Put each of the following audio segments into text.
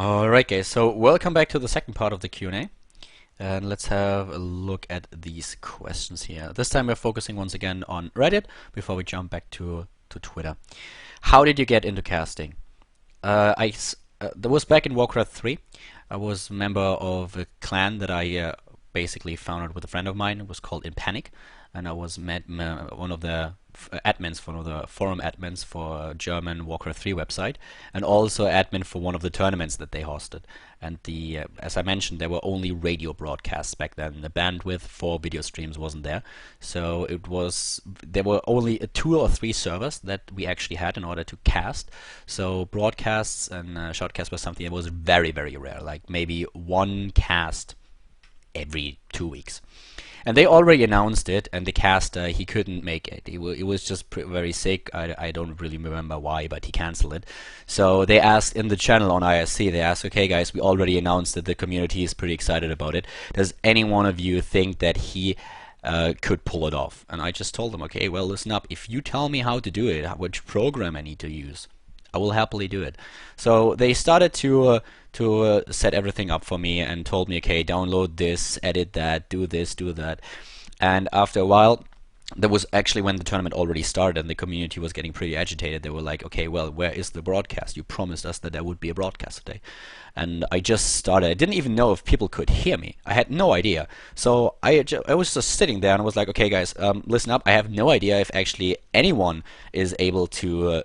Alright guys, so welcome back to the second part of the Q&A, and let's have a look at these questions here. This time we're focusing once again on Reddit before we jump back to Twitter. How did you get into casting? That was back in Warcraft 3. I was a member of a clan that I basically founded with a friend of mine. It was called In Panic, and I was one of the admins, one of the forum admins for a German Warcraft 3 website, and also admin for one of the tournaments that they hosted. And as I mentioned, there were only radio broadcasts back then. The bandwidth for video streams wasn't there, so there were only 2 or 3 servers that we actually had in order to cast. So broadcasts and shoutcasts was something that was very, very rare, like maybe one cast every 2 weeks. And they already announced it, and the caster, he couldn't make it. He was just very sick. I don't really remember why, but he cancelled it. So they asked in the channel on ISC, they asked, okay guys, we already announced that the community is pretty excited about it. Does any one of you think that he could pull it off? And I just told them, okay, well, listen up. If you tell me how to do it, which program I need to use, I will happily do it. So they started to set everything up for me and told me, okay, download this, edit that, do this, do that. And after a while, that was actually when the tournament already started and the community was getting pretty agitated. They were like, okay, well, where is the broadcast? You promised us that there would be a broadcast today. And I just started. I didn't even know if people could hear me. I had no idea. So I was just sitting there and I was like, okay, guys, listen up. I have no idea if actually anyone is able to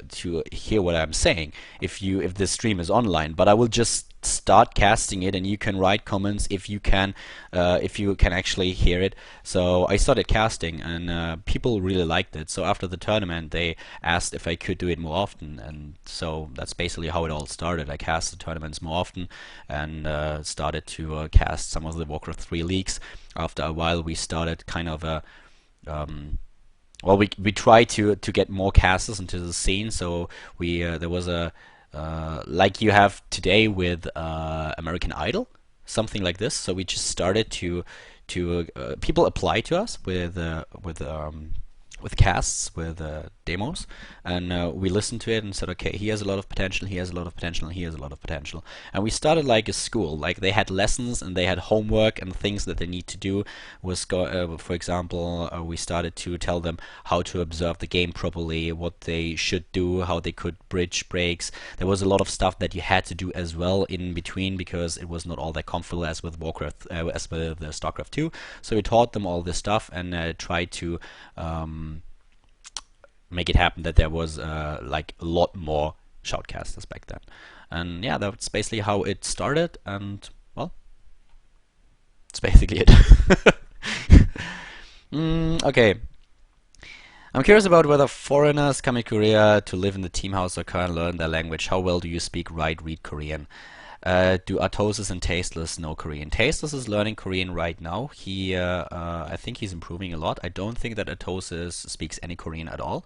hear what I'm saying if this stream is online. But I will just start casting it, and you can write comments if you can actually hear it. So I started casting, and people really liked it. So after the tournament, they asked if I could do it more often, and so that's basically how it all started. I cast the tournaments more often, and started to cast some of the Warcraft 3 leagues. After a while, we started kind of a well, we tried to get more casters into the scene. So there was a like you have today with American Idol, something like this. So we just started to people apply to us with casts, with demos, and we listened to it and said, okay, he has a lot of potential, he has a lot of potential, and he has a lot of potential. And we started like a school. Like they had lessons and they had homework and things that they need to do. For example, we started to tell them how to observe the game properly, what they should do, how they could bridge breaks. There was a lot of stuff that you had to do as well in between, because it was not all that comfortable as with Warcraft, as with StarCraft 2. So we taught them all this stuff and tried to make it happen that there was like a lot more shoutcasters back then. And yeah, that's basically how it started, and well, that's basically it. Okay. I'm curious about whether foreigners come to Korea to live in the team house or can learn their language. How well do you speak, write, read Korean? Do Atosis and Tasteless know Korean? Tasteless is learning Korean right now. I think he's improving a lot. I don't think that Atosis speaks any Korean at all.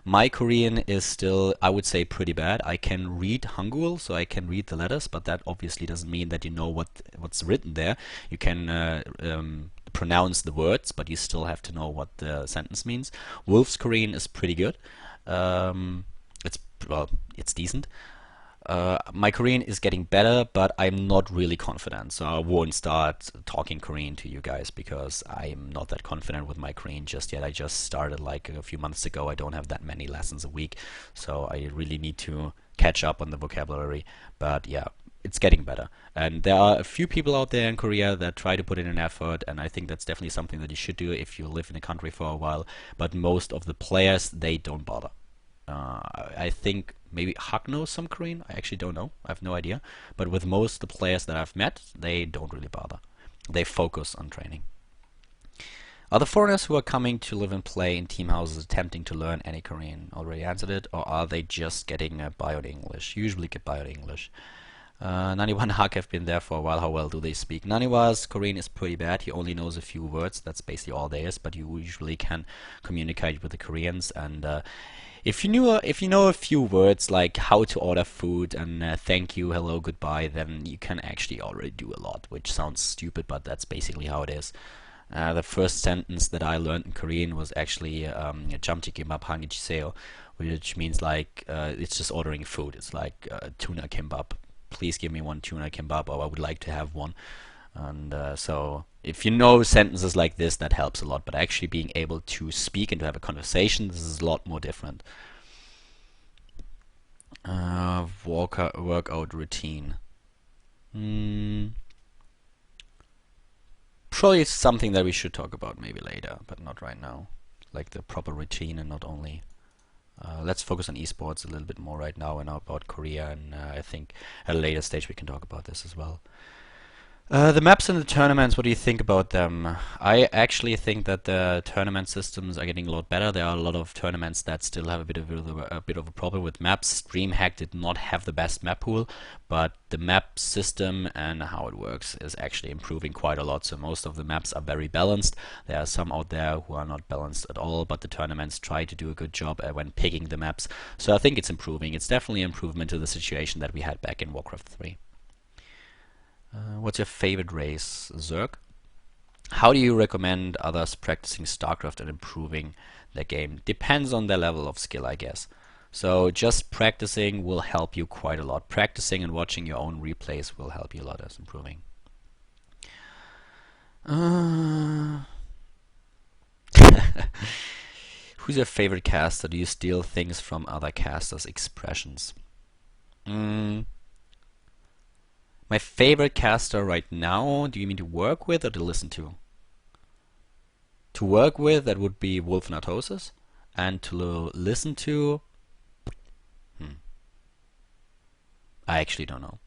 My Korean is still, I would say, pretty bad. I can read Hangul, so I can read the letters, but that obviously doesn't mean that you know what's written there. You can pronounce the words, but you still have to know what the sentence means. Wolf's Korean is pretty good. It's decent. My Korean is getting better, but I'm not really confident, so I won't start talking Korean to you guys because I'm not that confident with my Korean just yet. I just started like a few months ago. I don't have that many lessons a week, so I really need to catch up on the vocabulary. But yeah, it's getting better. And there are a few people out there in Korea that try to put in an effort, and I think that's definitely something that you should do if you live in a country for a while. But most of the players, they don't bother. I think maybe Hak knows some Korean. I actually don't know. I have no idea. But with most of the players that I've met, they don't really bother. They focus on training. Are the foreigners who are coming to live and play in team houses attempting to learn any Korean? Already answered it. Or are they just getting Bio English? Usually get Bio English. Naniwa and Hak have been there for a while. How well do they speak? Naniwa's Korean is pretty bad. He only knows a few words. That's basically all there is. But you usually can communicate with the Koreans, and if you know a few words like how to order food and thank you, hello, goodbye, then you can actually already do a lot, which sounds stupid, but that's basically how it is. The first sentence that I learned in Korean was actually jamjikimap hangijiseo, which means like it's just ordering food. It's like tuna kimbap, please give me one tuna kebab, or I would like to have one. And so if you know sentences like this, that helps a lot. But actually being able to speak and to have a conversation, this is a lot more different. Workout routine. Probably it's something that we should talk about maybe later, but not right now. Like the proper routine, and not only. Let's focus on eSports a little bit more right now and about Korea, and I think at a later stage we can talk about this as well. The maps and the tournaments, what do you think about them? I actually think that the tournament systems are getting a lot better. There are a lot of tournaments that still have a bit of a problem with maps. DreamHack did not have the best map pool, but the map system and how it works is actually improving quite a lot. So most of the maps are very balanced. There are some out there who are not balanced at all, but the tournaments try to do a good job when picking the maps. So I think it's improving. It's definitely an improvement to the situation that we had back in Warcraft 3. What's your favorite race, Zerg? How do you recommend others practicing StarCraft and improving their game? Depends on their level of skill, I guess. So just practicing will help you quite a lot. Practicing and watching your own replays will help you a lot as improving. Who's your favorite caster? Do you steal things from other casters' expressions? My favorite caster right now, do you mean to work with or to listen to? To work with, that would be Wolfnatosis. And to listen to, I actually don't know.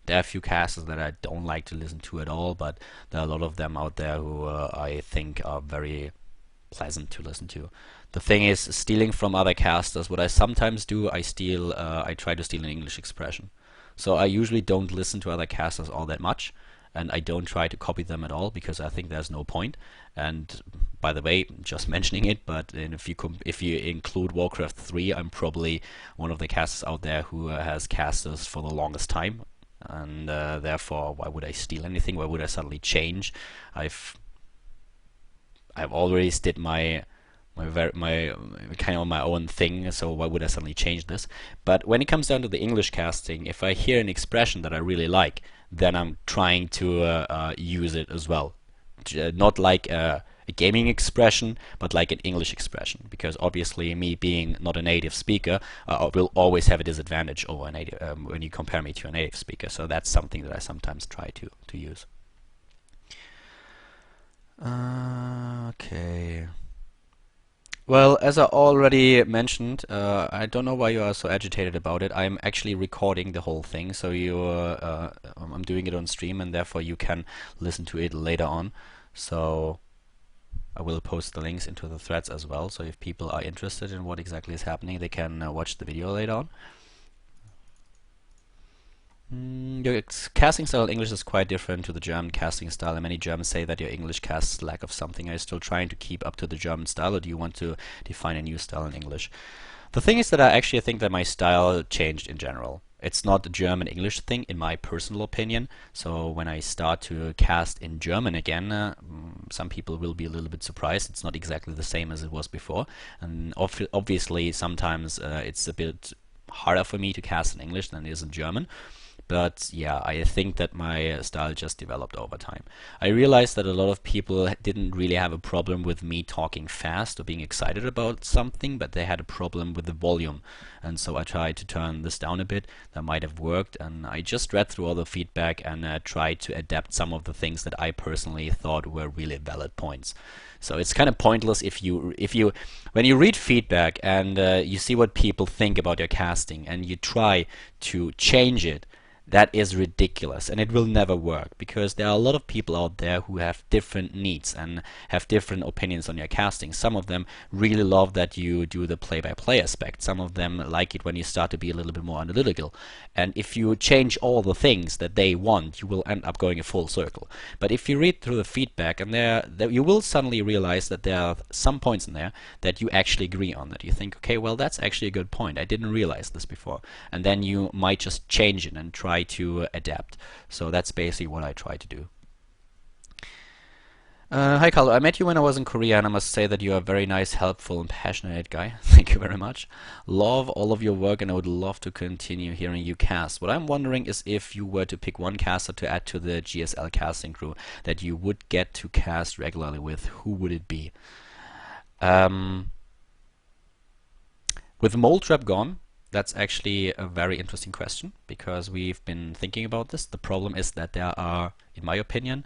There are a few casters that I don't like to listen to at all, but there are a lot of them out there who I think are very pleasant to listen to. The thing is, stealing from other casters, what I sometimes do, I try to steal an English expression. So I usually don't listen to other casters all that much, and I don't try to copy them at all because I think there's no point. And by the way, just mentioning it, but if you include Warcraft 3, I'm probably one of the casters out there who has casters for the longest time, and therefore, why would I steal anything? Why would I suddenly change? I've always did my kind of my own thing, so why would I suddenly change this? But when it comes down to the English casting, if I hear an expression that I really like, then I'm trying to use it as well. Not like a gaming expression, but like an English expression, because obviously me being not a native speaker will always have a disadvantage over a native when you compare me to a native speaker. So that's something that I sometimes try to use. Okay. Well, as I already mentioned, I don't know why you are so agitated about it. I'm actually recording the whole thing, so I'm doing it on stream, and therefore you can listen to it later on. So I will post the links into the threads as well, so if people are interested in what exactly is happening, they can watch the video later on. Your casting style in English is quite different to the German casting style, and many Germans say that your English casts lack of something. Are you still trying to keep up to the German style, or do you want to define a new style in English? The thing is that I actually think that my style changed in general. It's not a German-English thing, in my personal opinion. So when I start to cast in German again, some people will be a little bit surprised. It's not exactly the same as it was before. And obviously, sometimes it's a bit harder for me to cast in English than it is in German. But yeah, I think that my style just developed over time. I realized that a lot of people didn't really have a problem with me talking fast or being excited about something, but they had a problem with the volume. And so I tried to turn this down a bit. That might have worked, and I just read through all the feedback and tried to adapt some of the things that I personally thought were really valid points. So it's kind of pointless when you read feedback and you see what people think about your casting and you try to change it. That is ridiculous, and it will never work, because there are a lot of people out there who have different needs and have different opinions on your casting. Some of them really love that you do the play-by-play aspect. Some of them like it when you start to be a little bit more analytical. And if you change all the things that they want, you will end up going a full circle. But if you read through the feedback, and you will suddenly realize that there are some points in there that you actually agree on, that you think, okay, well, that's actually a good point. I didn't realize this before. And then you might just change it and try to adapt. So that's basically what I try to do. Hi, Carlo. I met you when I was in Korea, and I must say that you are a very nice, helpful, and passionate guy. Thank you very much. Love all of your work, and I would love to continue hearing you cast. What I'm wondering is if you were to pick one caster to add to the GSL casting crew that you would get to cast regularly with, who would it be? Um, with Mole Trap gone, that's actually a very interesting question because we've been thinking about this. The problem is that there are, in my opinion,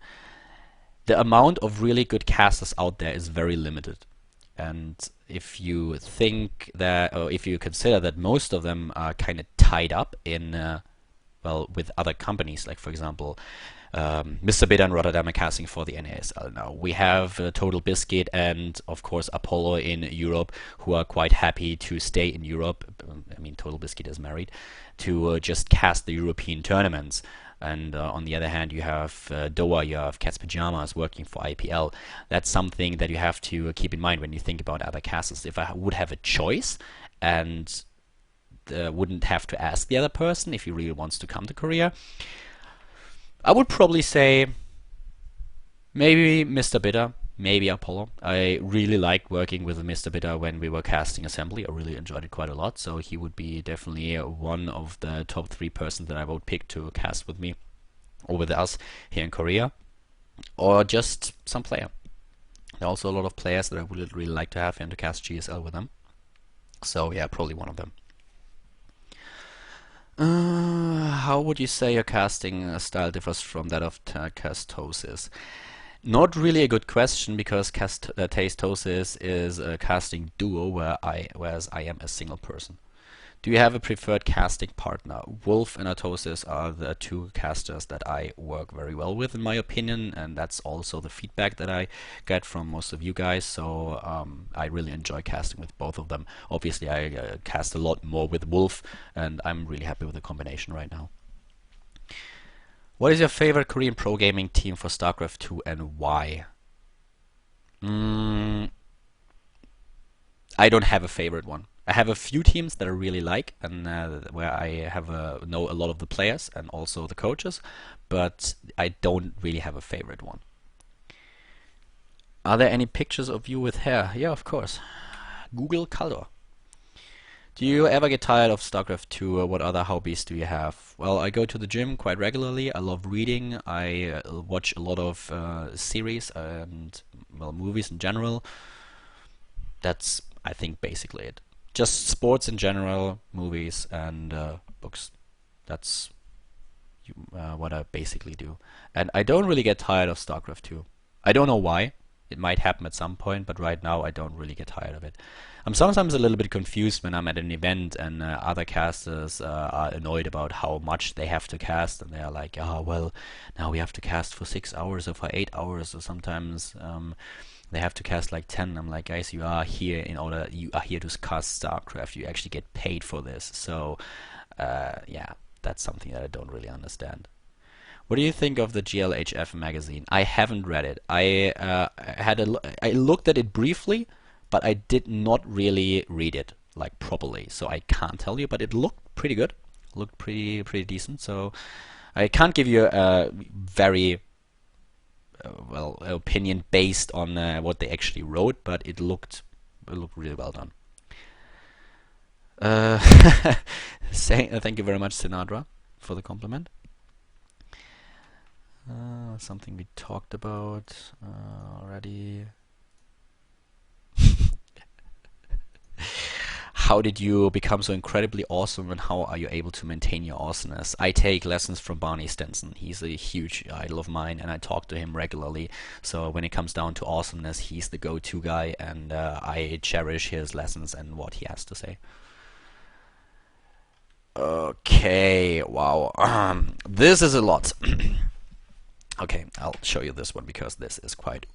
the amount of really good casters out there is very limited. And if you think that, or if you consider that most of them are kind of tied up in, well, with other companies, like for example, Mr. Bidder and Rotterdam are casting for the NASL now. We have Total Biscuit and, of course, Apollo in Europe, who are quite happy to stay in Europe. I mean, Total Biscuit is married, to just cast the European tournaments. And on the other hand, you have Doa, you have Cat's Pajamas working for IPL. That's something that you have to keep in mind when you think about other casters. If I would have a choice and wouldn't have to ask the other person if he really wants to come to Korea, I would probably say maybe Mr. Bidder, maybe Apollo. I really liked working with Mr. Bidder when we were casting Assembly. I really enjoyed it quite a lot, so he would be definitely one of the top 3 persons that I would pick to cast with me or with us here in Korea, or just some player. There are also a lot of players that I would really like to have and to cast GSL with them. So yeah, probably one of them. How would you say your casting style differs from that of Castosis? Not really a good question because Tastosis is a casting duo whereas I am a single person. Do you have a preferred casting partner? Wolf and Atosis are the 2 casters that I work very well with, in my opinion, and that's also the feedback that I get from most of you guys. So I really enjoy casting with both of them. Obviously, I cast a lot more with Wolf, and I'm really happy with the combination right now. What is your favorite Korean pro gaming team for StarCraft 2 and why? I don't have a favorite one. I have a few teams that I really like and where I have know a lot of the players and also the coaches, but I don't really have a favorite one. Are there any pictures of you with hair? Yeah, of course. Google Khaldor. Do you ever get tired of StarCraft 2 or what other hobbies do you have? Well, I go to the gym quite regularly. I love reading. I watch a lot of series and, well, movies in general. That's, I think, basically it. Just sports in general, movies and books. That's what I basically do. And I don't really get tired of StarCraft 2. I don't know why. It might happen at some point, but right now I don't really get tired of it. I'm sometimes a little bit confused when I'm at an event and other casters are annoyed about how much they have to cast, and they're like, "Oh, well, now we have to cast for 6 hours or for 8 hours," or sometimes they have to cast like 10. I'm like, guys, you are here to cast StarCraft. You actually get paid for this. So, yeah, that's something that I don't really understand. What do you think of the GLHF magazine? I haven't read it. I looked at it briefly, but I did not really read it like properly, so I can't tell you. But it looked pretty good, looked pretty decent. So I can't give you a very well opinion based on what they actually wrote, but it looked really well done. Thank you very much, Sinadra, for the compliment. Something we talked about already. How did you become so incredibly awesome, and how are you able to maintain your awesomeness? I take lessons from Barney Stinson. He's a huge idol of mine, and I talk to him regularly. So when it comes down to awesomeness, he's the go-to guy, and I cherish his lessons and what he has to say. Okay, wow. This is a lot. Okay, I'll show you this one because this is quite...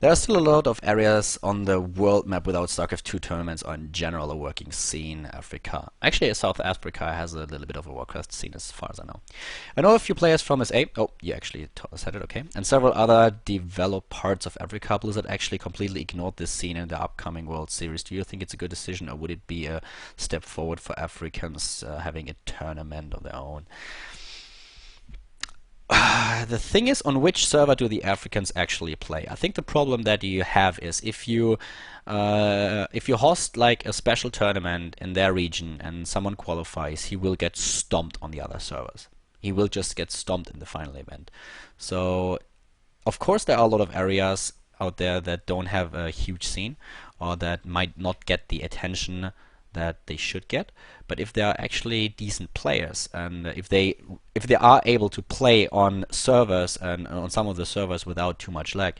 There are still a lot of areas on the world map without StarCraft 2 tournaments or in general a working scene. Africa. Actually, South Africa has a little bit of a Warcraft scene as far as I know. I know a few players from SA. Oh, you actually said it, okay. And several other developed parts of Africa. Blizzard actually completely ignored this scene in the upcoming World Series. Do you think it's a good decision, or would it be a step forward for Africans having a tournament of their own? The thing is, on which server do the Africans actually play? I think the problem that you have is if you host like a special tournament in their region and someone qualifies, he will get stomped on the other servers. He will just get stomped in the final event. So, of course, there are a lot of areas out there that don't have a huge scene or that might not get the attention that they should get. But if they are actually decent players and if they are able to play on servers and on some of the servers without too much lag,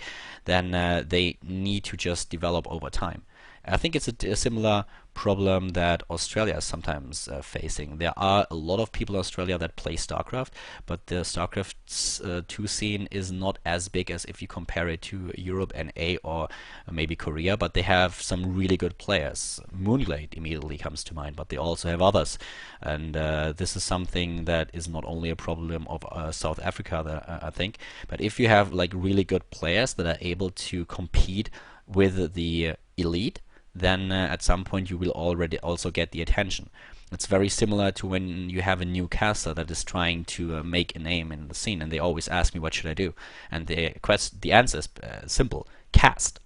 then they need to just develop over time. I think it's a similar problem that Australia is sometimes facing. There are a lot of people in Australia that play StarCraft, but the StarCraft 2 scene is not as big as if you compare it to Europe, NA, or maybe Korea, but they have some really good players. Moonglade immediately comes to mind, but they also have others. And this is something that is not only a problem of South Africa, I think, but if you have like really good players that are able to compete with the elite, then at some point you will already also get the attention. It's very similar to when you have a new caster that is trying to make a name in the scene, and they always ask me, what should I do? And the answer is simple: cast.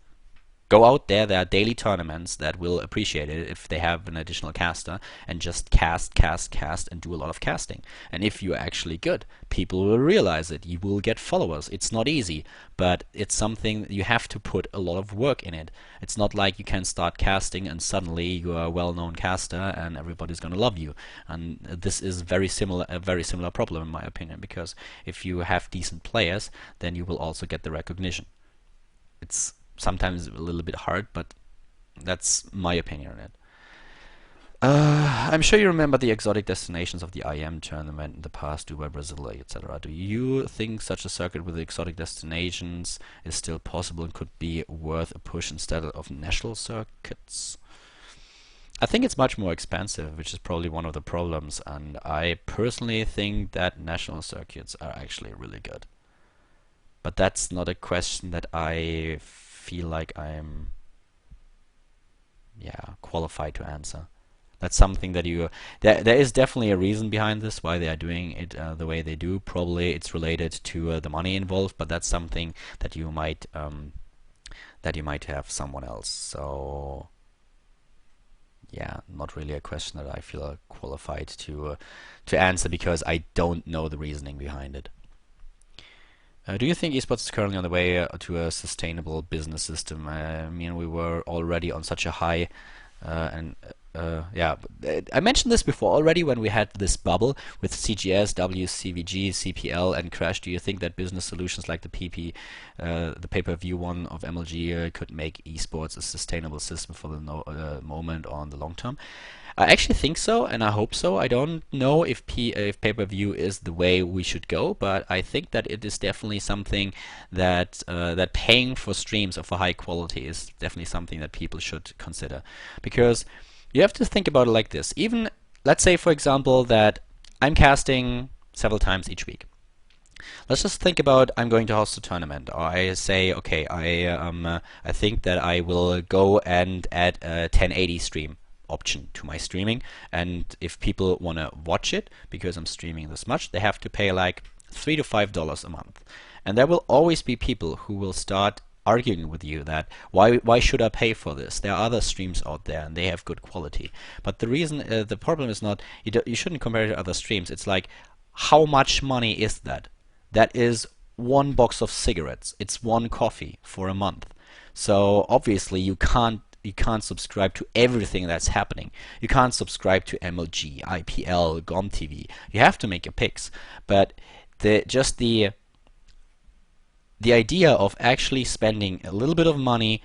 Go out there are daily tournaments that will appreciate it if they have an additional caster, and just cast, and do a lot of casting. And if you're actually good, people will realize it. You will get followers. It's not easy, but it's something you have to put a lot of work in it. It's not like you can start casting and suddenly you are a well-known caster and everybody's gonna love you. And this is a very similar problem in my opinion, because if you have decent players, then you will also get the recognition. It's sometimes a little bit hard, but that's my opinion on it. I'm sure you remember the exotic destinations of the IM tournament in the past, Dubai, Brazil, etc. Do you think such a circuit with exotic destinations is still possible and could be worth a push instead of national circuits? I think it's much more expensive, which is probably one of the problems, and I personally think that national circuits are actually really good. But that's not a question that I feel like I'm qualified to answer. That's something that there is definitely a reason behind this, why they are doing it the way they do. Probably it's related to the money involved, but that's something that you might have someone else. So yeah, not really a question that I feel qualified to answer, because I don't know the reasoning behind it. Do you think esports is currently on the way to a sustainable business system? I mean, we were already on such a high, I mentioned this before already when we had this bubble with CGS, WCVG, CPL, and Crash. Do you think that business solutions like the the pay-per-view one of MLG could make esports a sustainable system for the moment or in the long term? I actually think so, and I hope so. I don't know if pay-per-view is the way we should go, but I think that it is definitely something that that paying for streams of a high quality is definitely something that people should consider, because you have to think about it like this. Even let's say, for example, that I'm casting several times each week. Let's just think about I'm going to host a tournament, or I say, okay, I think that I will go and add a 1080 stream option to my streaming, and if people want to watch it because I'm streaming this much, they have to pay like $3 to $5 a month. And there will always be people who will start arguing with you that why should I pay for this? There are other streams out there and they have good quality. But the problem is not you shouldn't compare it to other streams. It's like, how much money is that? That is one box of cigarettes. It's one coffee for a month. So obviously you can't subscribe to everything that's happening. You can't subscribe to MLG, IPL, GOM TV. You have to make your picks. But the idea of actually spending a little bit of money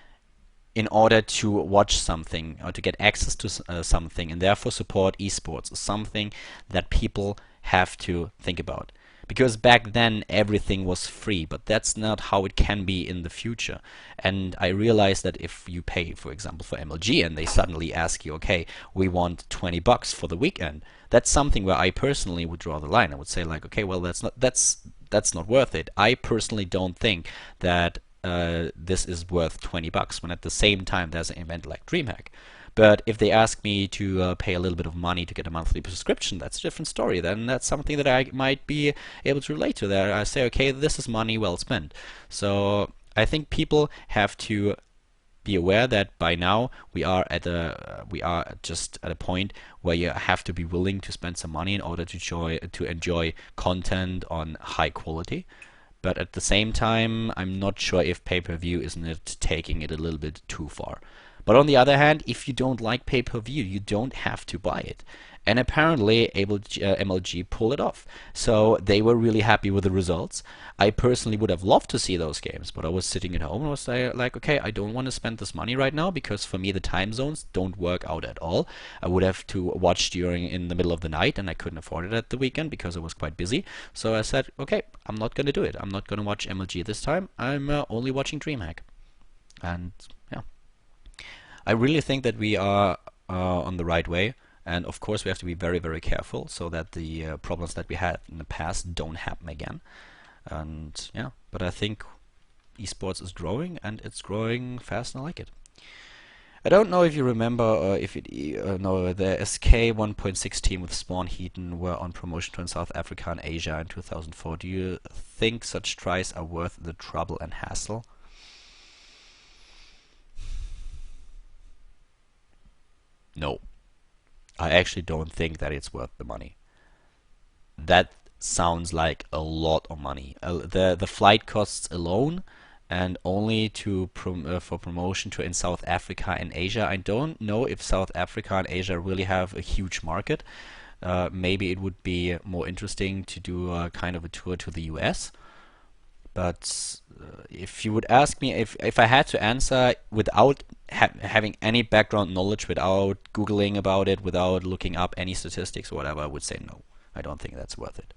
in order to watch something or to get access to something and therefore support esports is something that people have to think about. Because back then everything was free, but that's not how it can be in the future. And I realized that if you pay, for example, for MLG and they suddenly ask you, okay, we want $20 for the weekend, that's something where I personally would draw the line. I would say like, okay, well, that's not worth it. I personally don't think that this is worth $20 when at the same time there's an event like DreamHack. But if they ask me to pay a little bit of money to get a monthly subscription, that's a different story. Then that's something that I might be able to relate to. There, I say, okay, this is money well spent. So I think people have to be aware that by now we are just at a point where you have to be willing to spend some money in order to enjoy content on high quality. But at the same time, I'm not sure if pay-per-view isn't taking it a little bit too far. But on the other hand, if you don't like pay-per-view, you don't have to buy it. And apparently, MLG pulled it off. So they were really happy with the results. I personally would have loved to see those games, but I was sitting at home and was like, okay, I don't want to spend this money right now because for me the time zones don't work out at all. I would have to watch in the middle of the night, and I couldn't afford it at the weekend because I was quite busy. So I said, okay, I'm not going to do it. I'm not going to watch MLG this time. I'm only watching DreamHack. And yeah, I really think that we are on the right way. And of course, we have to be very, very careful so that the problems that we had in the past don't happen again. And yeah, but I think esports is growing, and it's growing fast, and I like it. I don't know if you remember the SK 1.6 team with Spawn Heaton were on promotion tour in South Africa and Asia in 2004. Do you think such tries are worth the trouble and hassle? No. I actually don't think that it's worth the money. That sounds like a lot of money. The flight costs alone, and only for promotion to in South Africa and Asia. I don't know if South Africa and Asia really have a huge market. Maybe it would be more interesting to do a kind of a tour to the US. But if you would ask me if I had to answer without having any background knowledge, without Googling about it, without looking up any statistics or whatever, I would say no. I don't think that's worth it.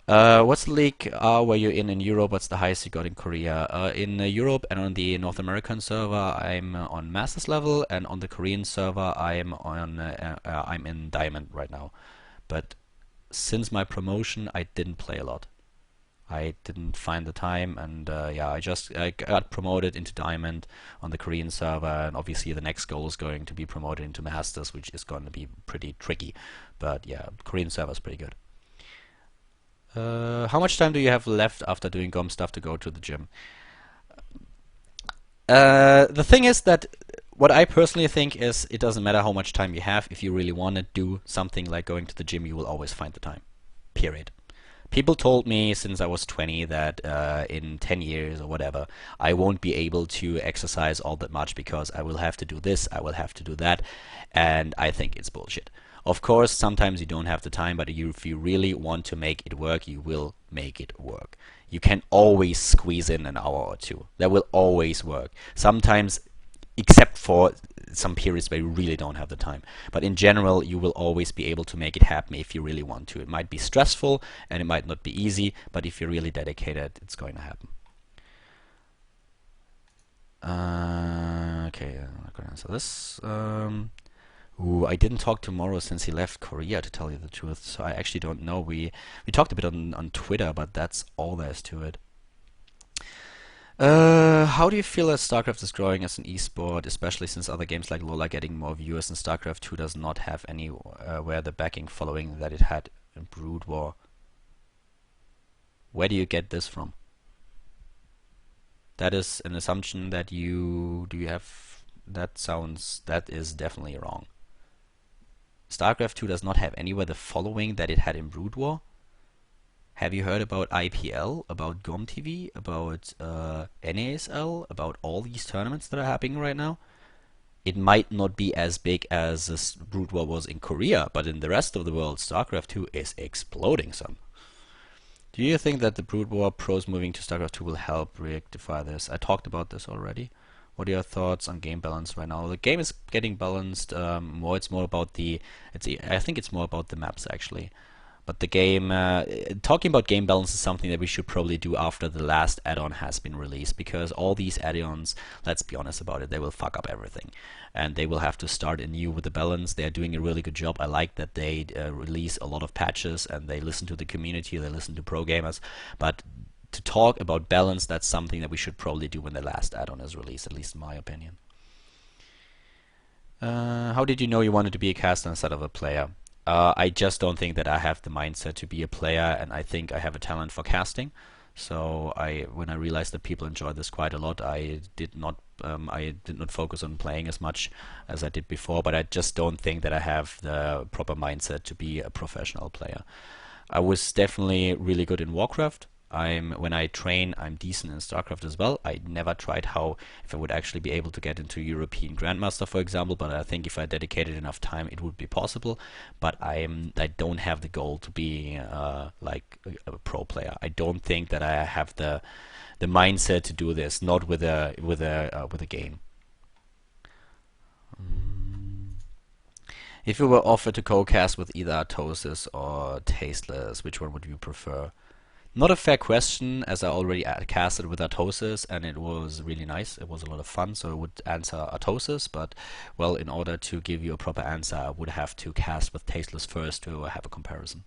What's the league where you're in Europe? What's the highest you got in Korea? In Europe and on the North American server, I'm on Masters level, and on the Korean server, I'm in Diamond right now. But since my promotion, I didn't play a lot. I didn't find the time, and yeah, I got promoted into Diamond on the Korean server, and obviously the next goal is going to be promoted into Masters, which is going to be pretty tricky. But yeah, Korean server is pretty good. How much time do you have left after doing GOM stuff to go to the gym? The thing is that what I personally think is it doesn't matter how much time you have. If you really want to do something like going to the gym, you will always find the time. Period. People told me since I was 20 that in 10 years or whatever, I won't be able to exercise all that much because I will have to do this, I will have to do that, and I think it's bullshit. Of course, sometimes you don't have the time, but if you really want to make it work, you will make it work. You can always squeeze in an hour or two. That will always work. Sometimes, except for some periods where you really don't have the time. But in general, you will always be able to make it happen if you really want to. It might be stressful and it might not be easy, but if you're really dedicated, it's going to happen. Okay, I'm not going to answer this. I didn't talk to Moro since he left Korea, to tell you the truth, so I actually don't know. We talked a bit on Twitter, but that's all there is to it. How do you feel that StarCraft is growing as an esport, especially since other games like LoL are getting more viewers and StarCraft 2 does not have anywhere the backing following that it had in Brood War? Where do you get this from? That is an assumption that you have. That is definitely wrong. StarCraft 2 does not have anywhere the following that it had in Brood War. Have you heard about IPL, about GOM TV, about NASL, about all these tournaments that are happening right now? It might not be as big as this Brood War was in Korea, but in the rest of the world, StarCraft 2 is exploding, son. Do you think that the Brood War pros moving to StarCraft 2 will help rectify this? I talked about this already. What are your thoughts on game balance right now? The game is getting balanced more. It's more about I think it's more about the maps, actually. But the game, talking about game balance is something that we should probably do after the last add-on has been released, because all these add-ons, let's be honest about it, they will fuck up everything. And they will have to start anew with the balance. They're doing a really good job. I like that they release a lot of patches and they listen to the community, they listen to pro gamers. But to talk about balance, that's something that we should probably do when the last add-on is released, at least in my opinion. How did you know you wanted to be a caster instead of a player? I just don't think that I have the mindset to be a player, and I think I have a talent for casting. So when I realized that people enjoy this quite a lot, I did not focus on playing as much as I did before. But I just don't think that I have the proper mindset to be a professional player. I was definitely really good in Warcraft. When I train, I'm decent in StarCraft as well. I never tried if I would actually be able to get into European Grandmaster, for example, but I think if I dedicated enough time, it would be possible. But I don't have the goal to be like a pro player. I don't think that I have the mindset to do this. Not with a game. If you were offered to co-cast with either Atosis or Tasteless, which one would you prefer? Not a fair question, as I already casted with Atosis, and it was really nice. It was a lot of fun, so I would answer Atosis, but, well, in order to give you a proper answer, I would have to cast with Tasteless first to have a comparison.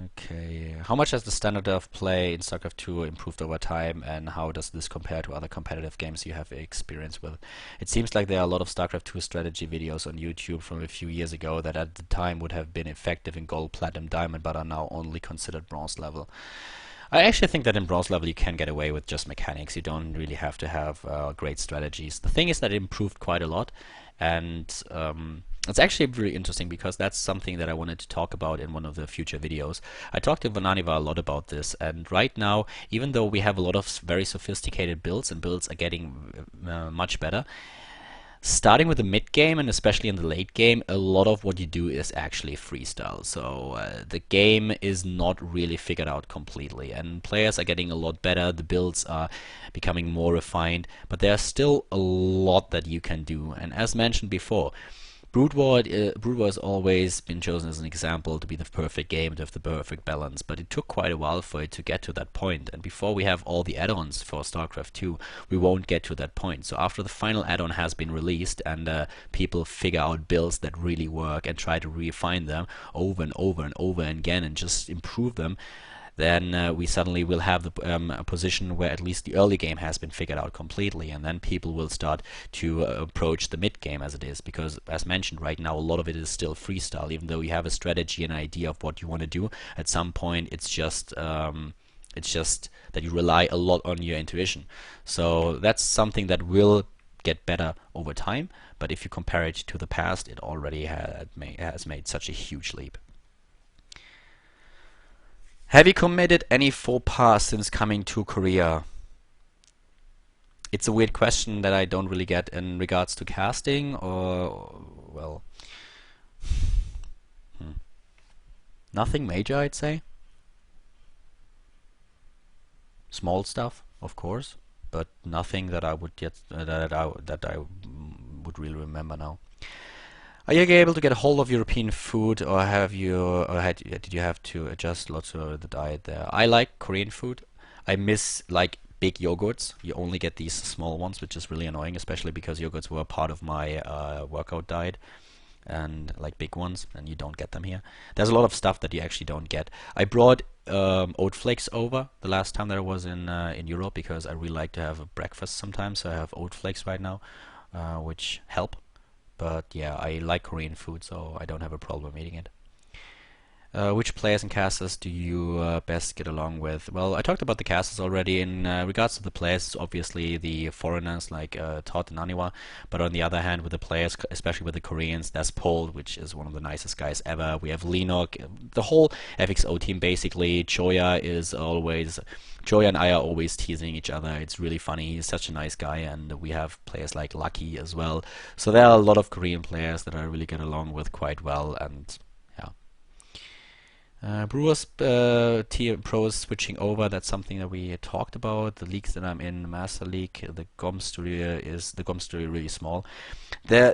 Okay. How much has the standard of play in StarCraft 2 improved over time, and how does this compare to other competitive games you have experience with? It seems like there are a lot of StarCraft 2 strategy videos on YouTube from a few years ago that at the time would have been effective in Gold, Platinum, Diamond, but are now only considered Bronze level. I actually think that in Bronze level you can get away with just mechanics. You don't really have to have great strategies. The thing is that it improved quite a lot, and it's actually really interesting because that's something that I wanted to talk about in one of the future videos. I talked to Vananiva a lot about this, and right now, even though we have a lot of very sophisticated builds, and builds are getting much better, starting with the mid game and especially in the late game, a lot of what you do is actually freestyle. So the game is not really figured out completely, and players are getting a lot better. The builds are becoming more refined, but there's still a lot that you can do. And as mentioned before, Brood War has always been chosen as an example to be the perfect game, to have the perfect balance, but it took quite a while for it to get to that point. And before we have all the add-ons for StarCraft 2, we won't get to that point. So after the final add-on has been released and people figure out builds that really work and try to refine them over and over and over again and just improve them, then we suddenly will have a position where at least the early game has been figured out completely, and then people will start to approach the mid game as it is, because as mentioned right now, a lot of it is still freestyle. Even though you have a strategy and an idea of what you want to do, at some point it's just that you rely a lot on your intuition. So that's something that will get better over time, but if you compare it to the past, it already has made such a huge leap. Have you committed any faux pas since coming to Korea? It's a weird question that I don't really get in regards to casting, or, well, nothing major, I'd say. Small stuff, of course, but nothing that I would get that I would really remember now. Are you able to get a hold of European food, or did you have to adjust lots of the diet there? I like Korean food. I miss like big yogurts. You only get these small ones, which is really annoying, especially because yogurts were part of my workout diet, and like big ones, and you don't get them here. There's a lot of stuff that you actually don't get. I brought oat flakes over the last time that I was in Europe, because I really like to have a breakfast sometimes. So I have oat flakes right now, which help. But yeah, I like Korean food, so I don't have a problem eating it. Which players and casters do you best get along with? Well, I talked about the casters already. In regards to the players, obviously the foreigners like Todd and Aniwa, but on the other hand, with the players, especially with the Koreans, there's Paul, which is one of the nicest guys ever. We have Lenok, the whole FXO team basically. Joya and I are always teasing each other. It's really funny. He's such a nice guy, and we have players like Lucky as well. So there are a lot of Korean players that I really get along with quite well, and Brewers team pros switching over. That's something that we talked about. The leagues that I'm in, Master League, the GOM studio really small. You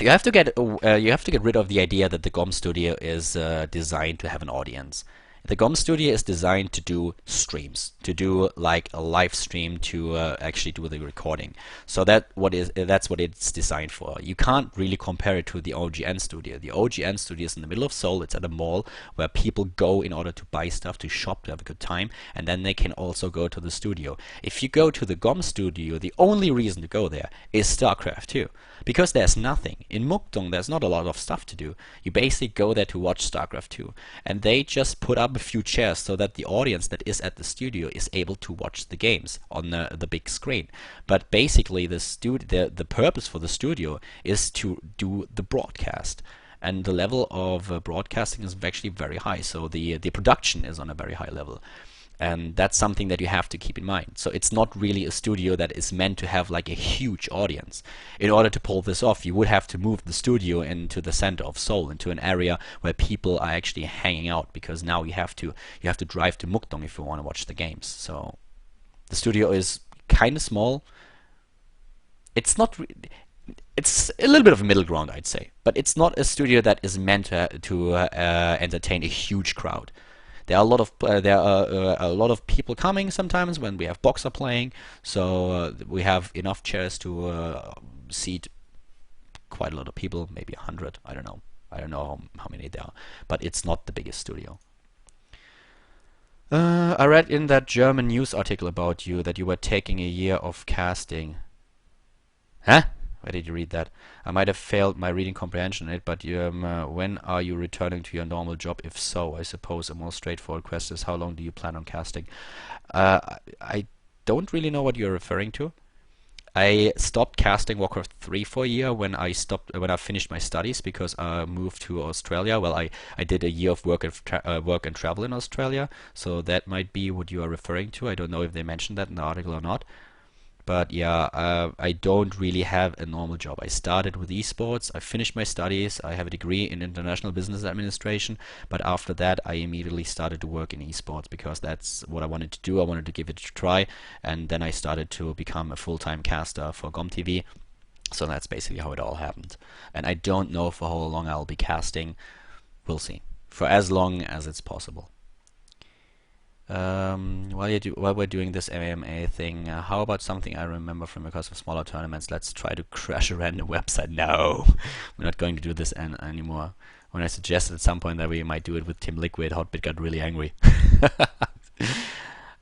have to get rid of the idea that the GOM studio is designed to have an audience. The GOM studio is designed to do streams, to do like a live stream, to actually do the recording. So that's what it's designed for. You can't really compare it to the OGN studio. The OGN studio is in the middle of Seoul. It's at a mall where people go in order to buy stuff, to shop, to have a good time, and then they can also go to the studio. If you go to the GOM studio, the only reason to go there is StarCraft 2. Because there's nothing. In Mukdong, there's not a lot of stuff to do. You basically go there to watch StarCraft 2. And they just put up a few chairs so that the audience that is at the studio is able to watch the games on the big screen. But basically, the purpose for the studio is to do the broadcast. And the level of broadcasting is actually very high. So the production is on a very high level. And that's something that you have to keep in mind. So it's not really a studio that is meant to have like a huge audience. In order to pull this off, you would have to move the studio into the center of Seoul, into an area where people are actually hanging out, because now you have to drive to Mukdong if you want to watch the games. So the studio is kind of small. It's not. It's a little bit of a middle ground, I'd say, but it's not a studio that is meant to entertain a huge crowd. There are a lot of people coming sometimes when we have Boxer playing, so we have enough chairs to seat quite a lot of people, maybe 100. I don't know. I don't know how many there are, but it's not the biggest studio. I read in that German news article about you that you were taking a year of casting. Huh? Where did you read that? I might have failed my reading comprehension on it, but when are you returning to your normal job? If so, I suppose a more straightforward question is, how long do you plan on casting? I don't really know what you're referring to. I stopped casting Warcraft 3 for a year when I finished my studies, because I moved to Australia. Well, I did a year of work and travel in Australia, so that might be what you are referring to. I don't know if they mentioned that in the article or not. But yeah, I don't really have a normal job. I started with eSports, I finished my studies, I have a degree in International Business Administration, but after that I immediately started to work in eSports, because that's what I wanted to do. I wanted to give it a try, and then I started to become a full-time caster for GOM TV. So that's basically how it all happened. And I don't know for how long I'll be casting. We'll see. For as long as it's possible. While we're doing this MMA thing, how about something I remember from because of smaller tournaments? Let's try to crash a random website. No, we're not going to do this anymore. When I suggested at some point that we might do it with Team Liquid, Hotbit got really angry.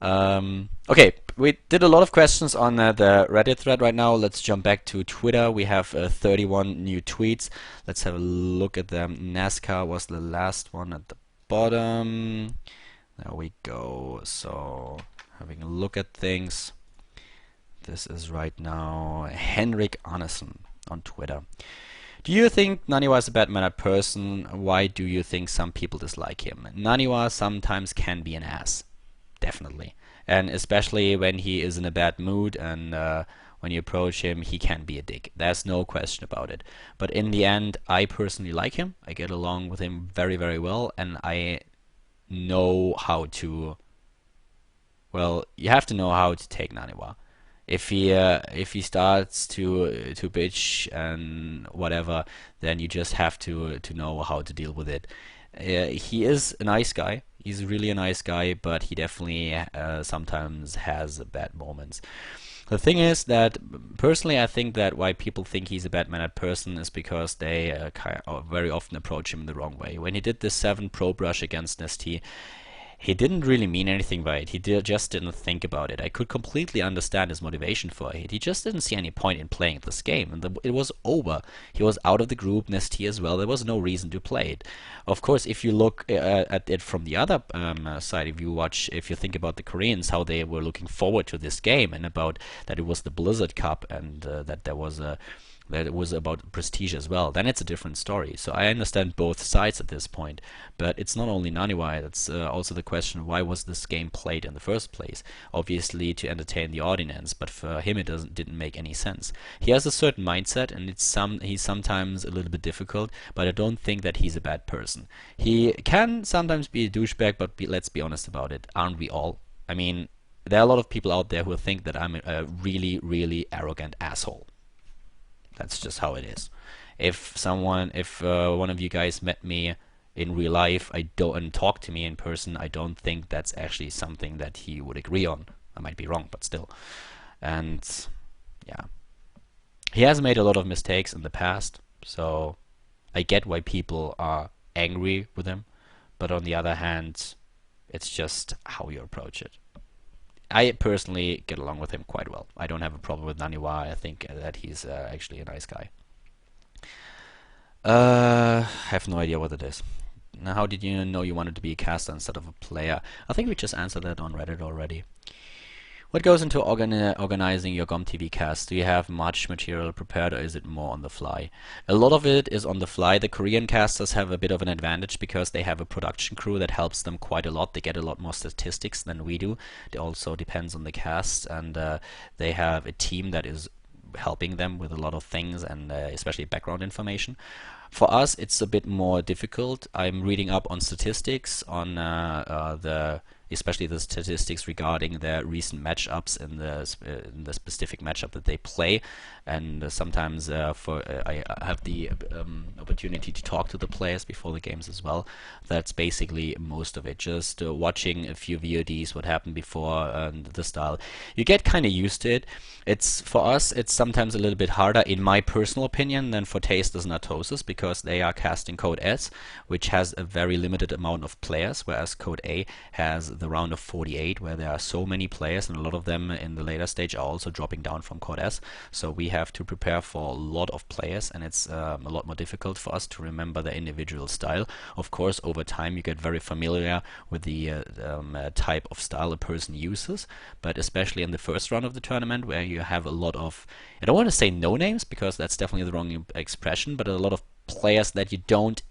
Okay, we did a lot of questions on the Reddit thread right now. Let's jump back to Twitter. We have 31 new tweets. Let's have a look at them. NASCAR was the last one at the bottom. There we go. So, having a look at things. This is right now Henrik Arnesen on Twitter. Do you think Naniwa is a bad-mannered person? Why do you think some people dislike him? Naniwa sometimes can be an ass. Definitely. And especially when he is in a bad mood, and when you approach him, he can be a dick. There's no question about it. But in the end, I personally like him. I get along with him very, very well, and I know how to, well, you have to know how to take Naniwa. If he starts to bitch and whatever, then you just have to know how to deal with it. He is a nice guy. He's really a nice guy, but he definitely sometimes has bad moments. The thing is that, personally, I think that why people think he's a bad-mannered person is because they very often approach him the wrong way. When he did this 7 Pro Brush against Nestea, he didn't really mean anything by it. He just didn't think about it. I could completely understand his motivation for it. He just didn't see any point in playing this game, and it was over. He was out of the group, Nestea as well. There was no reason to play it. Of course, if you look at it from the other side, if you think about the Koreans, how they were looking forward to this game, and about that it was the Blizzard Cup, and that it was about prestige as well, then it's a different story. So I understand both sides at this point, but it's not only Naniwa, it's also the question, why was this game played in the first place? Obviously to entertain the audience, but for him it didn't make any sense. He has a certain mindset, and he's sometimes a little bit difficult, but I don't think that he's a bad person. He can sometimes be a douchebag, but let's be honest about it, aren't we all? I mean, there are a lot of people out there who think that I'm a really, really arrogant asshole. That's just how it is. If one of you guys met me in real life, I don't, and talk to me in person, I don't think that's actually something that he would agree on. I might be wrong, but still. And yeah, he has made a lot of mistakes in the past, so I get why people are angry with him, but on the other hand, it's just how you approach it. I personally get along with him quite well. I don't have a problem with Naniwa. I think that he's actually a nice guy. I have no idea what it is. Now, how did you know you wanted to be a caster instead of a player? I think we just answered that on Reddit already. What goes into organizing your GOM TV cast? Do you have much material prepared, or is it more on the fly? A lot of it is on the fly. The Korean casters have a bit of an advantage because they have a production crew that helps them quite a lot. They get a lot more statistics than we do. It also depends on the cast, and they have a team that is helping them with a lot of things, and especially background information. For us, it's a bit more difficult. I'm reading up on statistics, on especially the statistics regarding their recent matchups in the specific matchup that they play, and sometimes I have the opportunity to talk to the players before the games as well. That's basically most of it. Just watching a few VODs, what happened before, and the style. You get kind of used to it. It's for us, it's sometimes a little bit harder, in my personal opinion, than for Tasters and Artosis, because they are casting Code S, which has a very limited amount of players, whereas Code A has the round of 48, where there are so many players, and a lot of them in the later stage are also dropping down from Code S. So we have to prepare for a lot of players, and it's a lot more difficult for us to remember their individual style. Of course, over time you get very familiar with the type of style a person uses, but especially in the first round of the tournament, where you have a lot of, I don't want to say no names, because that's definitely the wrong expression, but a lot of players that you don't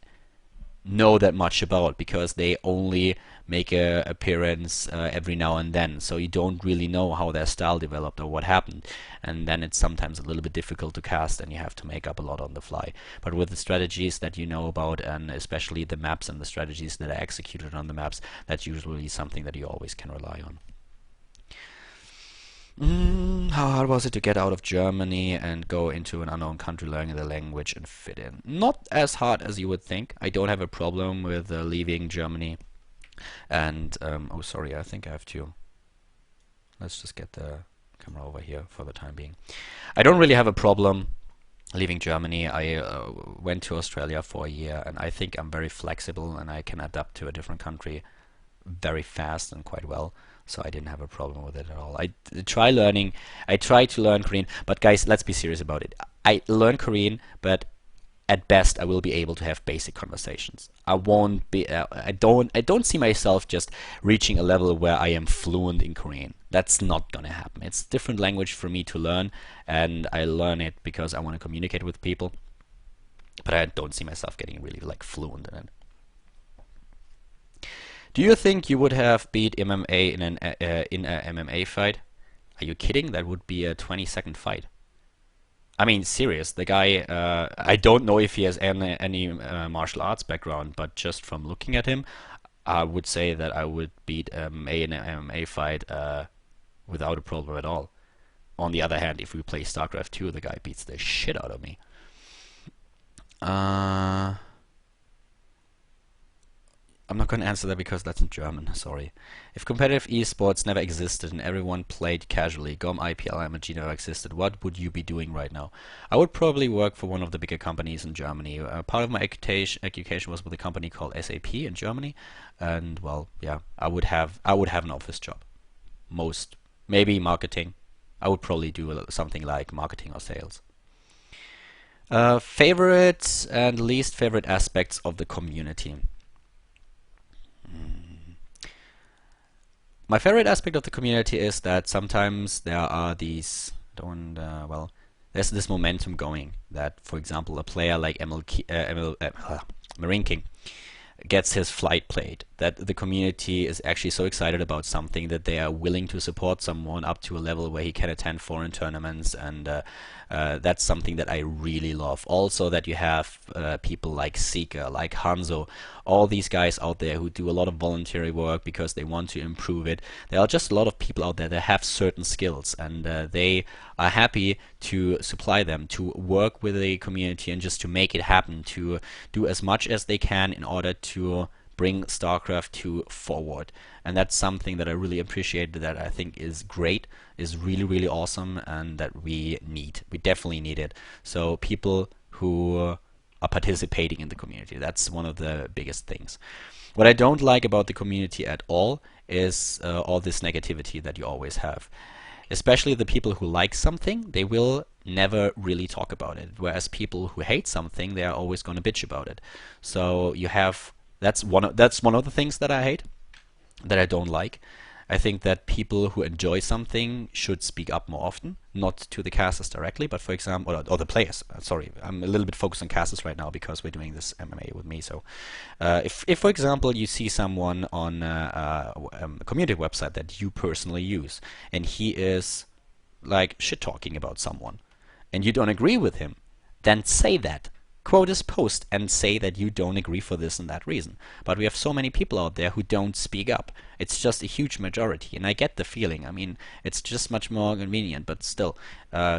know that much about, because they only make a appearance every now and then, so you don't really know how their style developed or what happened, and then it's sometimes a little bit difficult to cast, and you have to make up a lot on the fly. But with the strategies that you know about, and especially the maps and the strategies that are executed on the maps, that's usually something that you always can rely on. How hard was it to get out of Germany and go into an unknown country, learning the language and fit in? Not as hard as you would think. I don't have a problem with leaving Germany. And, oh sorry, I think I have to... Let's just get the camera over here for the time being. I don't really have a problem leaving Germany. I went to Australia for a year, and I think I'm very flexible, and I can adapt to a different country very fast and quite well. So I didn't have a problem with it at all. I tried to learn Korean, but guys, let's be serious about it. I learn Korean, but at best I will be able to have basic conversations. I won't be. I don't see myself just reaching a level where I am fluent in Korean. That's not gonna happen. It's a different language for me to learn, and I learn it because I want to communicate with people. But I don't see myself getting really like fluent in it. Do you think you would have beat MMA in an MMA fight? Are you kidding? That would be a 20-second fight. I mean, serious. The guy, I don't know if he has any martial arts background, but just from looking at him, I would say that I would beat MMA in an MMA fight without a problem at all. On the other hand, if we play StarCraft 2, the guy beats the shit out of me. I'm not going to answer that because that's in German, sorry. If competitive esports never existed and everyone played casually, GOM, IPL, MG never existed, what would you be doing right now? I would probably work for one of the bigger companies in Germany. Part of my education was with a company called SAP in Germany, and well, yeah, I would have an office job. Maybe marketing. I would probably do something like marketing or sales. Favorite and least favorite aspects of the community. My favorite aspect of the community is that sometimes there are these, there's this momentum going that, for example, a player like Marine King gets his flight played, that the community is actually so excited about something that they are willing to support someone up to a level where he can attend foreign tournaments, and that's something that I really love. Also that you have people like Seeker, like Hanzo, all these guys out there who do a lot of voluntary work because they want to improve it. There are just a lot of people out there that have certain skills, and they are happy to supply them, to work with the community and just to make it happen, to do as much as they can in order to bring StarCraft 2 forward. And that's something that I really appreciate, that I think is great, is really, really awesome, and that we need. We definitely need it. So people who are participating in the community, that's one of the biggest things. What I don't like about the community at all is all this negativity that you always have. Especially the people who like something, they will never really talk about it. Whereas people who hate something, they are always going to bitch about it. So you have, that's one of the things that I hate, that I don't like. I think that people who enjoy something should speak up more often, not to the casters directly, but for example, or the players. Sorry, I'm a little bit focused on casters right now because we're doing this MMA with me. So, if for example you see someone on a community website that you personally use, and he is like shit talking about someone, and you don't agree with him, then say that. Quote his post and say that you don't agree for this and that reason. But we have so many people out there who don't speak up. It's just a huge majority, and I get the feeling. I mean, it's just much more convenient, but still,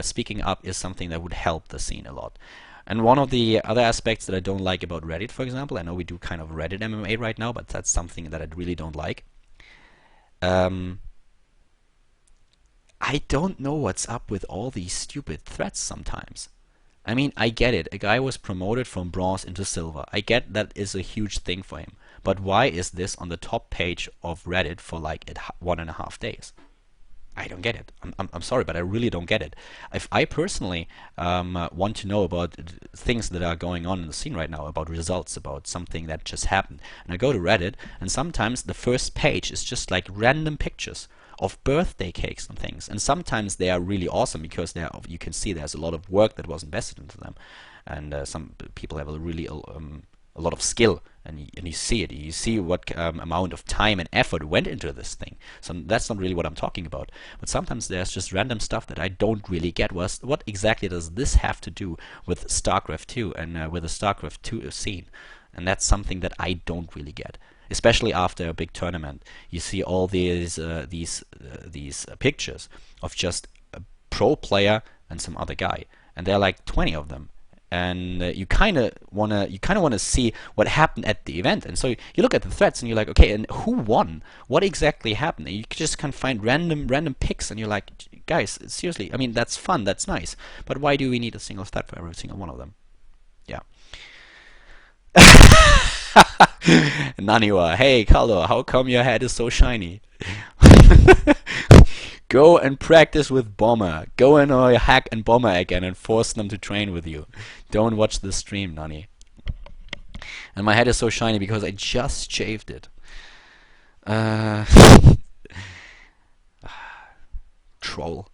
speaking up is something that would help the scene a lot. And one of the other aspects that I don't like about Reddit, for example, I know we do kind of Reddit MMA right now, but that's something that I really don't like. I don't know what's up with all these stupid threats sometimes. I mean, I get it. A guy was promoted from bronze into silver. I get that is a huge thing for him. But why is this on the top page of Reddit for like 1.5 days? I don't get it. I'm sorry, but I really don't get it. If I personally want to know about things that are going on in the scene right now, about results, about something that just happened, and I go to Reddit, and sometimes the first page is just like random pictures of birthday cakes and things, and sometimes they are really awesome because you can see there's a lot of work that was invested into them, and some people have a really a lot of skill, and you see it. You see what amount of time and effort went into this thing. So that's not really what I'm talking about. But sometimes there's just random stuff that I don't really get. What exactly does this have to do with StarCraft 2 and with the StarCraft 2 scene? And that's something that I don't really get. Especially after a big tournament, you see all these pictures of just a pro player and some other guy, and there are like 20 of them, and you kind of wanna see what happened at the event. And so you look at the threads and you're like, okay, and who won? What exactly happened? And you just can find random pics, and you're like, guys, seriously, I mean, that's fun, that's nice, but why do we need a single stat for every single one of them? Yeah. Naniwa, hey Khaldor, how come your head is so shiny? Go and practice with Bomber. Go and hack and Bomber again and force them to train with you. Don't watch the stream, Nani. And my head is so shiny because I just shaved it. Troll.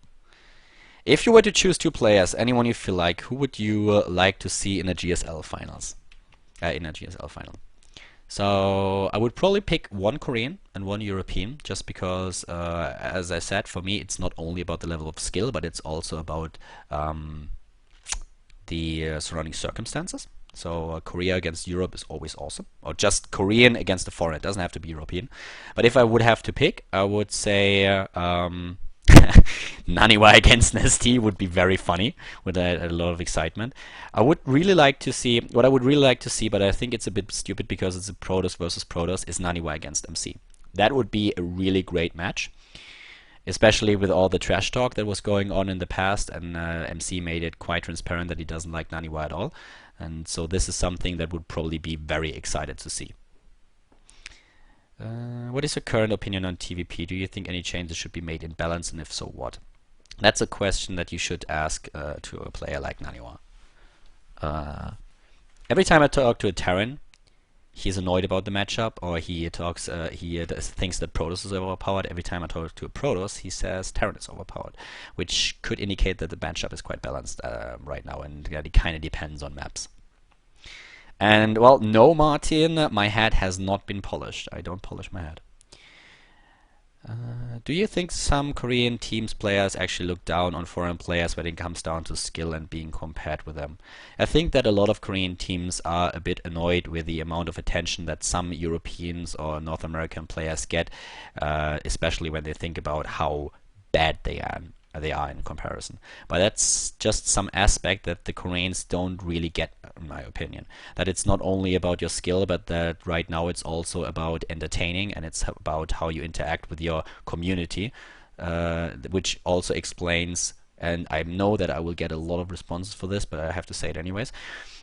If you were to choose 2 players, anyone you feel like, who would you like to see in a GSL finals? In a GSL final. So I would probably pick 1 Korean and 1 European, just because, as I said, for me it's not only about the level of skill, but it's also about the surrounding circumstances. So Korea against Europe is always awesome, or just Korean against a foreign. It doesn't have to be European. But if I would have to pick, I would say Naniwa against Nesty would be very funny, with a lot of excitement. I would really like to see, what I would really like to see, but I think it's a bit stupid because it's a Protoss versus Protoss, is Naniwa against MC. That would be a really great match, especially with all the trash talk that was going on in the past, and MC made it quite transparent that he doesn't like Naniwa at all. And so this is something that would probably be very excited to see. What is your current opinion on TVP? Do you think any changes should be made in balance, and if so, what? That's a question that you should ask to a player like Naniwa. Every time I talk to a Terran, he's annoyed about the matchup, or he thinks that Protoss is overpowered. Every time I talk to a Protoss, he says Terran is overpowered, which could indicate that the matchup is quite balanced right now, and it kind of depends on maps. And, well, no, Martin, my head has not been polished. I don't polish my head. Do you think some Korean teams players actually look down on foreign players when it comes down to skill and being compared with them? I think that a lot of Korean teams are a bit annoyed with the amount of attention that some Europeans or North American players get, especially when they think about how bad they are. they are in comparison. But that's just some aspect that the Koreans don't really get, in my opinion. That it's not only about your skill, but that right now it's also about entertaining, and it's about how you interact with your community, which also explains, and I know that I will get a lot of responses for this, but I have to say it anyways,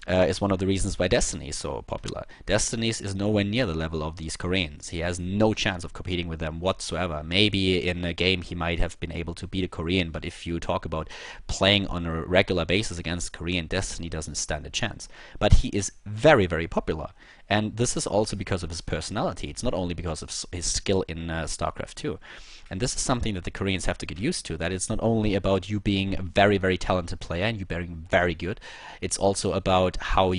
is one of the reasons why Destiny is so popular. Destiny is nowhere near the level of these Koreans. He has no chance of competing with them whatsoever. Maybe in a game he might have been able to beat a Korean, but if you talk about playing on a regular basis against Korean, Destiny doesn't stand a chance. But he is very, very popular. And this is also because of his personality. It's not only because of his skill in StarCraft 2. And this is something that the Koreans have to get used to, that it's not only about you being a very, very talented player and you being very good, it's also about how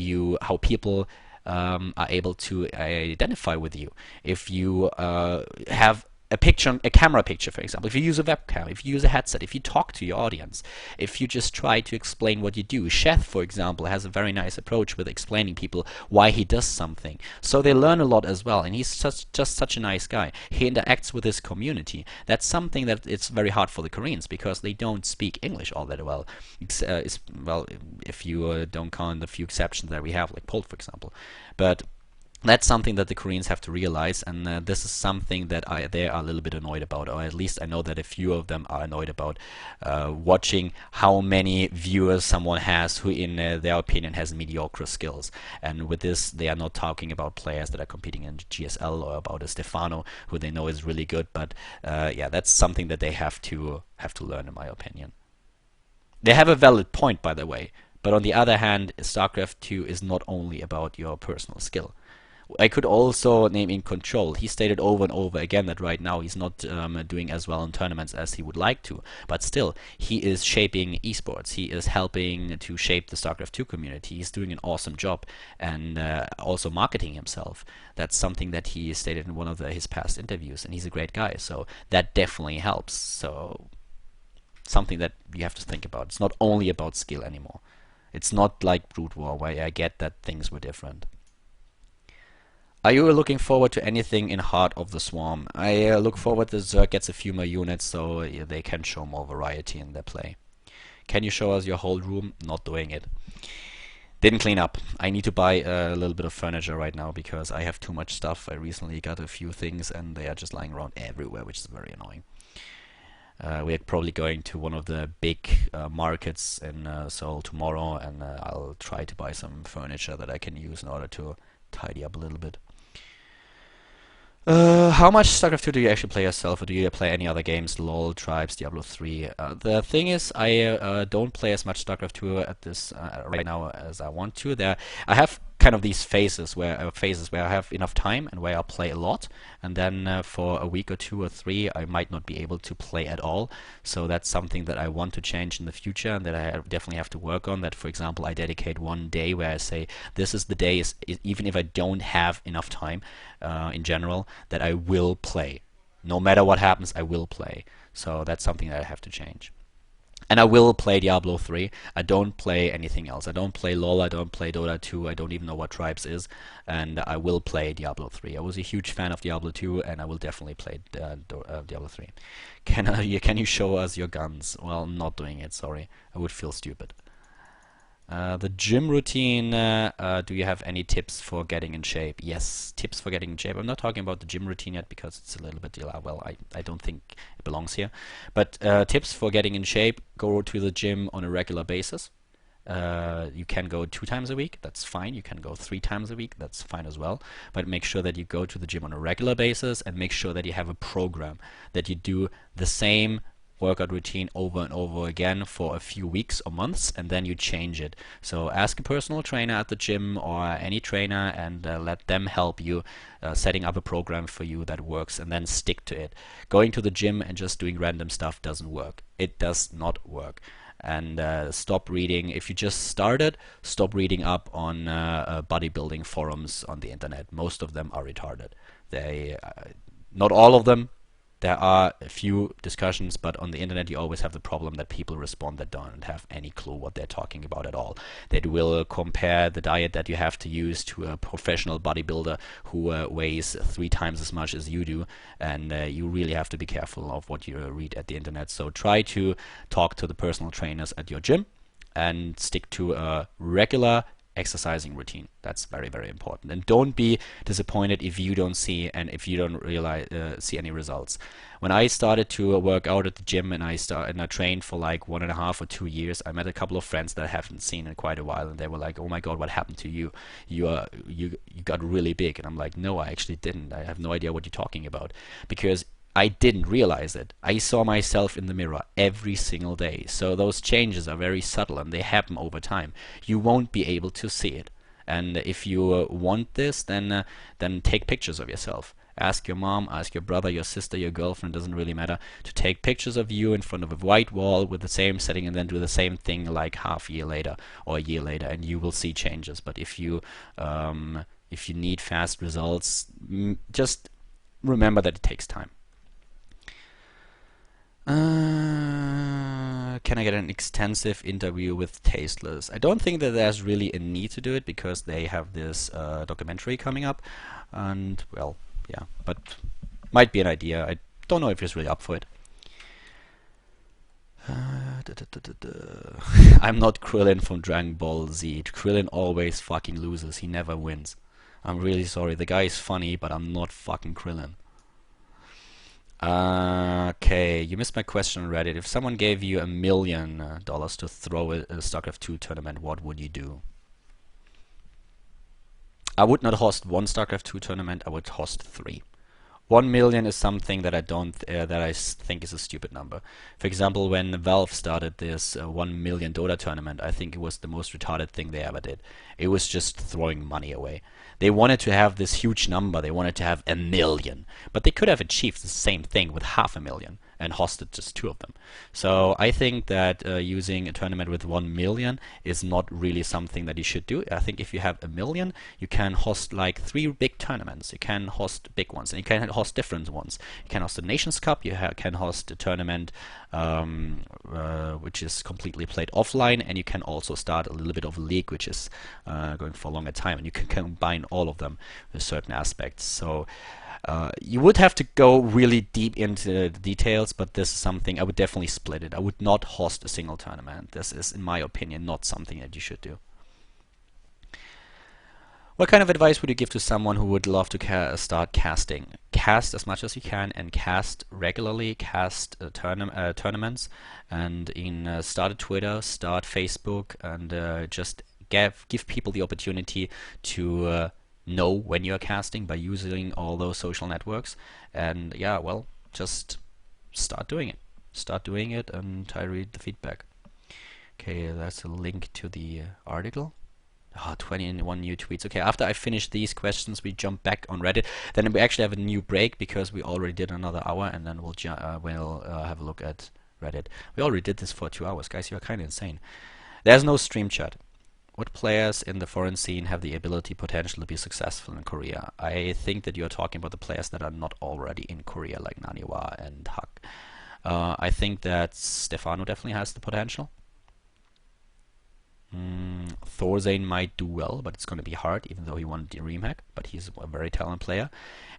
people are able to identify with you. If you have a camera picture, for example, if you use a webcam, if you use a headset, if you talk to your audience, if you just try to explain what you do. Chef, for example, has a very nice approach with explaining people why he does something. So they learn a lot as well, and he's just such a nice guy. He interacts with his community. That's something that it's very hard for the Koreans because they don't speak English all that well. Well, if you don't count the few exceptions that we have, like Polt, for example. But that's something that the Koreans have to realize, and this is something that they are a little bit annoyed about, or at least I know that a few of them are annoyed about watching how many viewers someone has who, in their opinion, has mediocre skills. And with this, they are not talking about players that are competing in GSL or about a Stefano who they know is really good, but yeah, that's something that they have to learn, in my opinion. They have a valid point, by the way, but on the other hand, StarCraft 2 is not only about your personal skill. I could also name in Control. He stated over and over again that right now he's not doing as well in tournaments as he would like to, but still, he is shaping eSports. He is helping to shape the StarCraft 2 community. He's doing an awesome job, and also marketing himself. That's something that he stated in one of his past interviews, and he's a great guy, so that definitely helps. So something that you have to think about. It's not only about skill anymore. It's not like Brood War, where I get that things were different. Are you looking forward to anything in Heart of the Swarm? I look forward that Zerg gets a few more units so they can show more variety in their play. Can you show us your whole room? Not doing it. Didn't clean up. I need to buy a little bit of furniture right now because I have too much stuff. I recently got a few things and they are just lying around everywhere, which is very annoying. We're probably going to one of the big markets in Seoul tomorrow, and I'll try to buy some furniture that I can use in order to tidy up a little bit. How much StarCraft 2 do you actually play yourself, or do you play any other games? LoL, Tribes, Diablo 3? The thing is, I don't play as much StarCraft 2 at this right now as I want to. I have kind of these phases where I have enough time and where I'll play a lot, and then for a week or 2 or 3 I might not be able to play at all. So that's something that I want to change in the future, and that I definitely have to work on. That, for example, I dedicate one day where I say this is the day, even if I don't have enough time in general, that I will play. No matter what happens, I will play. So that's something that I have to change. And I will play Diablo 3. I don't play anything else. I don't play LoL, I don't play Dota 2, I don't even know what Tribes is. And I will play Diablo 3. I was a huge fan of Diablo 2, and I will definitely play Diablo 3. Can you show us your guns? Well, not doing it, sorry. I would feel stupid. The gym routine, do you have any tips for getting in shape? Yes, tips for getting in shape. I'm not talking about the gym routine yet because it's a little bit, well, I don't think it belongs here. But tips for getting in shape: go to the gym on a regular basis. You can go 2 times a week, that's fine. You can go 3 times a week, that's fine as well. But make sure that you go to the gym on a regular basis, and make sure that you have a program, that you do the same workout routine over and over again for a few weeks or months, and then you change it. So ask a personal trainer at the gym or any trainer, and let them help you setting up a program for you that works, and then stick to it. Going to the gym and just doing random stuff doesn't work. It does not work. And stop reading. If you just started, stop reading up on bodybuilding forums on the internet. Most of them are retarded. Not all of them. there are a few discussions, but on the internet you always have the problem that people respond that don't have any clue what they're talking about at all. They will compare the diet that you have to use to a professional bodybuilder who weighs 3 times as much as you do, and you really have to be careful of what you read at the internet. So try to talk to the personal trainers at your gym and stick to a regular exercising routine. That's very, very important. And don't be disappointed if you don't see and if you don't realize see any results. When I started to work out at the gym and I trained for like 1.5 or 2 years, I met a couple of friends that I haven't seen in quite a while, and they were like, "Oh my God, what happened to you? You got really big." And I'm like, "No, I actually didn't. I have no idea what you're talking about," because I didn't realize it. I saw myself in the mirror every single day. So those changes are very subtle and they happen over time. You won't be able to see it. And if you want this, then take pictures of yourself. Ask your mom, ask your brother, your sister, your girlfriend, doesn't really matter, to take pictures of you in front of a white wall with the same setting, and then do the same thing like half a year later or a year later, and you will see changes. But if you need fast results, just remember that it takes time. Can I get an extensive interview with Tasteless? I don't think that there's really a need to do it because they have this documentary coming up, and well, yeah, but might be an idea. I don't know if he's really up for it. I'm not Krillin from Dragon Ball Z. Krillin always fucking loses. He never wins. I'm really sorry. The guy is funny, but I'm not fucking Krillin. Okay, you missed my question on Reddit. If someone gave you $1 million to throw a StarCraft 2 tournament, what would you do? I would not host one StarCraft 2 tournament. I would host 3. 1 million is something that I think is a stupid number. For example, when Valve started this 1 million Dota tournament, I think it was the most retarded thing they ever did. It was just throwing money away. They wanted to have this huge number. They wanted to have 1 million, but they could have achieved the same thing with 500,000 and hosted just 2 of them. So I think that using a tournament with 1 million is not really something that you should do. I think if you have 1 million, you can host like 3 big tournaments. You can host big ones, and you can host different ones. You can host the Nations Cup. You can host a tournament which is completely played offline, and you can also start a little bit of a league, which is going for a longer time, and you can combine all of them with certain aspects. So you would have to go really deep into the details, but this is something I would definitely split it. I would not host a single tournament. This is, in my opinion, not something that you should do. What kind of advice would you give to someone who would love to start casting? Cast as much as you can, and cast regularly, cast tournaments, and start a Twitter, start Facebook, and just give people the opportunity to know when you're casting by using all those social networks. And yeah, well, just start doing it. Start doing it, and I read the feedback. Okay, that's a link to the article. 21 new tweets. Okay, after I finish these questions, we jump back on Reddit. Then we actually have a new break because we already did another hour, and then we'll have a look at Reddit. We already did this for 2 hours, guys. You are kind of insane. There's no stream chat. What players in the foreign scene have the ability, potential to be successful in Korea? I think that you are talking about the players that are not already in Korea, like Naniwa and Hak. I think that Stefano definitely has the potential. Thorzane might do well, but it's going to be hard, even though he won the DreamHack, but he's a very talented player.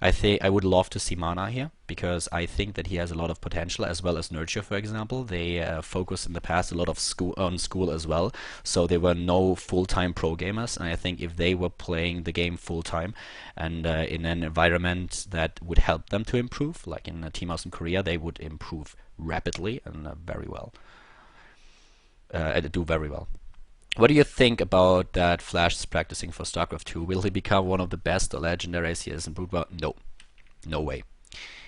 I would love to see Mana here, because I think that he has a lot of potential, as well as Nurture, for example. They focused in the past a lot of on school as well, so they were no full-time pro gamers, and I think if they were playing the game full-time and in an environment that would help them to improve, like in Team House in Korea, they would improve rapidly and very well. Do very well. What do you think about that Flash is practicing for StarCraft 2? Will he become one of the best or legendary as he is in Brood War? No. No way.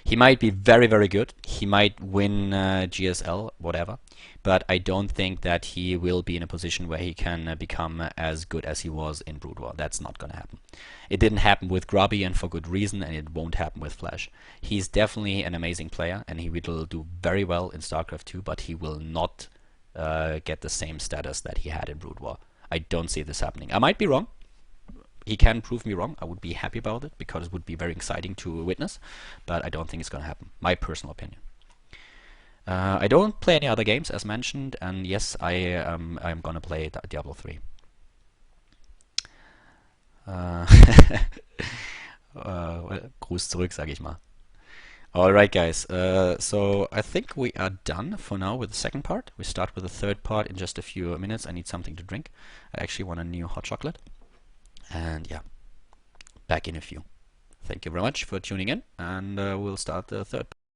He might be very, very good. He might win GSL, whatever. But I don't think that he will be in a position where he can become as good as he was in Brood War. That's not going to happen. It didn't happen with Grubby, and for good reason, and it won't happen with Flash. He's definitely an amazing player, and he will do very well in StarCraft 2, but he will not get the same status that he had in Brood War. I don't see this happening. I might be wrong. he can prove me wrong. I would be happy about it because it would be very exciting to witness, but I don't think it's going to happen. My personal opinion. I don't play any other games as mentioned, and yes, I'm gonna play Diablo 3. Gruß zurück, sag ich mal. Alright guys, so I think we are done for now with the second part. We start with the third part in just a few minutes. I need something to drink. I actually want a new hot chocolate. And yeah, back in a few. Thank you very much for tuning in, and we'll start the third part.